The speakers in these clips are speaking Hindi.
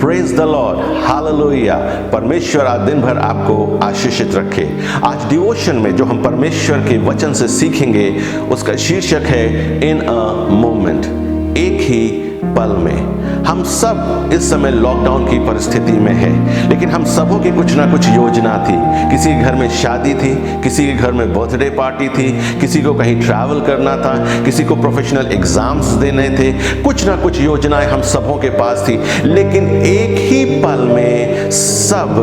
Praise the Lord, hallelujah. परमेश्वर आज दिन भर आपको आशीषित रखे। आज डिवोशन में जो हम परमेश्वर के वचन से सीखेंगे उसका शीर्षक है इन अ मोमेंट, एक ही पल में। हम सब इस समय लॉकडाउन की परिस्थिति में है, लेकिन हम सबों की कुछ ना कुछ योजना थी। किसी के घर में शादी थी, किसी के घर में बर्थडे पार्टी थी, किसी को कहीं ट्रैवल करना था, किसी को प्रोफेशनल एग्जाम्स देने थे। कुछ ना कुछ योजनाएं हम सबों के पास थी, लेकिन एक ही पल में सब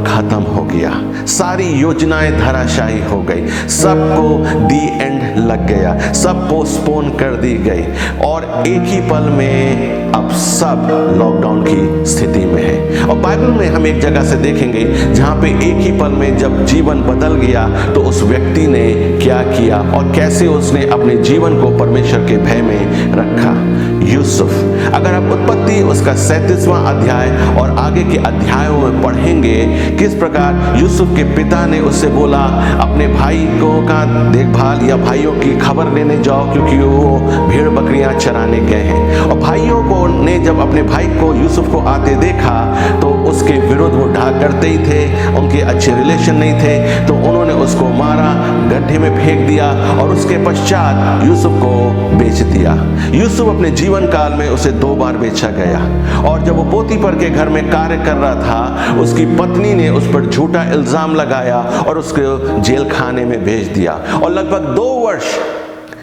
खत्म हो गया। सारी योजनाएं धराशायी हो गई, सबको दी एंड लग गया, सब पोस्टपोन कर दी गई और एक ही पल में अब सब लॉकडाउन की स्थिति में है। और बाइबल में हम एक जगह से देखेंगे जहां पे एक ही पल में जब जीवन बदल गया तो उस व्यक्ति ने क्या किया और कैसे उसने अपने जीवन को परमेश्वर के भय में रखा। यूसुफ, अगर आप उत्पत्ति उसका 37वां अध्याय और आगे के अध्यायों में पढ़ेंगे किस प्रकार यूसुफ के पिता ने उससे बोला अपने भाई को का देखभाल या भाइयों की खबर लेने जाओ क्योंकि वो भेड़ बकरियां चराने गए हैं। और भाइयों को ने जब अपने भाई को यूसुफ को आते देखा तो उसके विरुद्ध वो ढा करते ही थे, उनके अच्छे रिलेशन नहीं थे, तो उन्होंने उसको मारा, गड्ढे में फेंक दिया और उसके पश्चात यूसुफ को बेच दिया। यूसुफ अपने जीवन काल में उसे 2 बार बेचा गया और जब वो पोतीफर के घर में कार्य कर रहा था उसकी पत्नी ने उस पर झूठा इल्जाम लगाया और उसको जेल खाने में भेज दिया और लगभग 2 वर्ष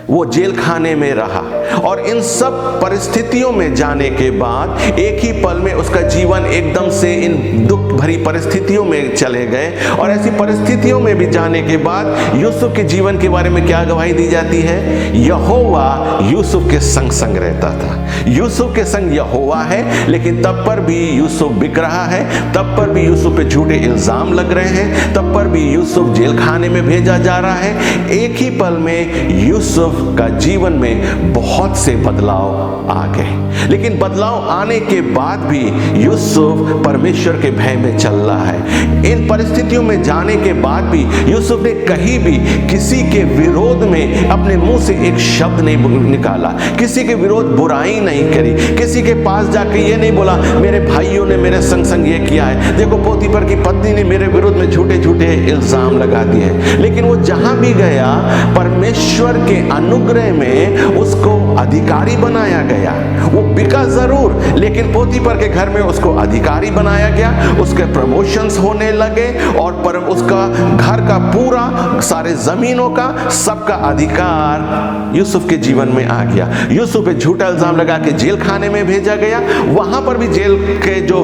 वो जेल खाने में रहा। और इन सब परिस्थितियों में जाने के बाद एक ही पल में उसका जीवन एकदम से इन दुख भरी परिस्थितियों में चले गए। और ऐसी परिस्थितियों में भी जाने के बाद यूसुफ के जीवन के बारे में क्या गवाही दी जाती है? यहोवा यूसुफ के संग संग रहता था। यूसुफ के संग यहोवा है, लेकिन तब पर भी यूसुफ बिक रहा है, तब पर भी यूसुफ पे झूठे इल्जाम लग रहे हैं, तब पर भी यूसुफ जेल खाने में भेजा जा रहा है। एक ही पल में यूसुफ का जीवन में बहुत से बदलाव आ गए, लेकिन बदलाव आने के बाद भी यूसुफ परमेश्वर के भय में चल रहा है। इन परिस्थितियों में जाने के बाद भी यूसुफ ने कहीं भी किसी के विरोध में अपने मुंह से एक शब्द नहीं निकाला, किसी के विरोध बुराई नहीं करी, किसी के पास जाके ये नहीं बोला मेरे भाइयों ने मेरे संग संग ये किया है, देखो पोतीफर की पत्नी ने मेरे विरोध में झूठे झूठे इल्जाम लगा दिए हैं। लेकिन वो जहां भी गया परमेश्वर के अनुग्रह में उसको अधिकारी बनाया गया। वो बिका जरूर, लेकिन पोतीफर के घर में उसको अधिकारी बनाया गया, उसके प्रमोशंस होने लगे और पर उसका घर का पूरा सारे जमीनों का सबका अधिकार यूसुफ के जीवन में आ गया। यूसुफ पे झूठा इल्जाम लगा के जेल खाने में भेजा गया। वहां पर भी जेल के जो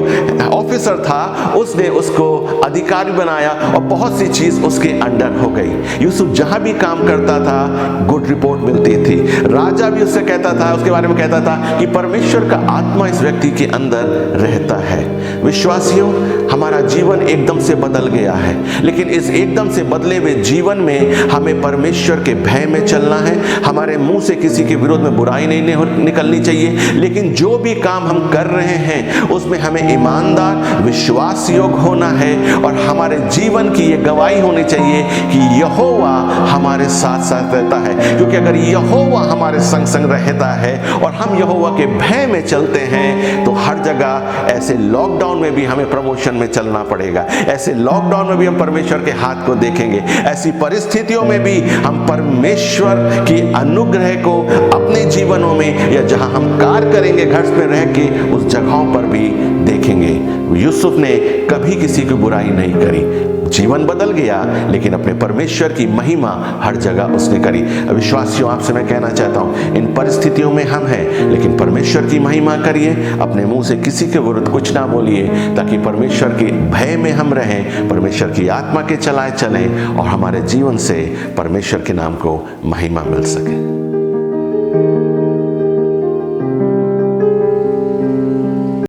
ऑफिसर था उसने उसको अधिकारी बनाया और बहुत सी चीज उसके अंडर हो गई। यूसुफ जहां भी काम करता था गुड रिपोर्ट मिलती थी। राजा भी उससे कहता था, उसके बारे में कहता था कि परमेश्वर का आत्मा इस व्यक्ति के अंदर रहता है। विश्वासियों, हमारा जीवन एकदम से बदल गया है, लेकिन इस एकदम से बदले हुए जीवन में हमें परमेश्वर के भय में चलना है। हमारे मुंह से किसी के विरोध में बुराई नहीं निकलनी चाहिए, लेकिन जो भी काम हम कर रहे हैं उसमें हमें ईमानदार विश्वास योग्य होना है और हमारे जीवन की ये गवाही होनी चाहिए कि यहोवा हमारे साथ साथ रहता है। क्योंकि अगर यहोवा हमारे संग संग रहता है और हम यहोवा के भय में चलते हैं तो हर जगह ऐसे लॉकडाउन में भी हमें प्रमोशन में चलना पड़ेगा, ऐसे लॉकडाउन में भी हम परमेश्वर के हाथ को देखेंगे, ऐसी परिस्थितियों में भी हम परमेश्वर की अनुग्रह को अपने जीवनों में या जहां हम कार्य करेंगे घर में रह के उस जगहों पर भी देखेंगे। यूसुफ ने कभी किसी की बुराई नहीं करी, जीवन बदल गया, लेकिन अपने परमेश्वर की महिमा हर जगह उसने करी। विश्वासियों, आपसे मैं कहना चाहता हूं इन परिस्थितियों में हम हैं, लेकिन परमेश्वर की महिमा करिए, अपने मुंह से किसी के विरुद्ध कुछ ना बोलिए, ताकि परमेश्वर के भय में हम रहें, परमेश्वर की आत्मा के चलाए चलें और हमारे जीवन से परमेश्वर के नाम को महिमा मिल सके।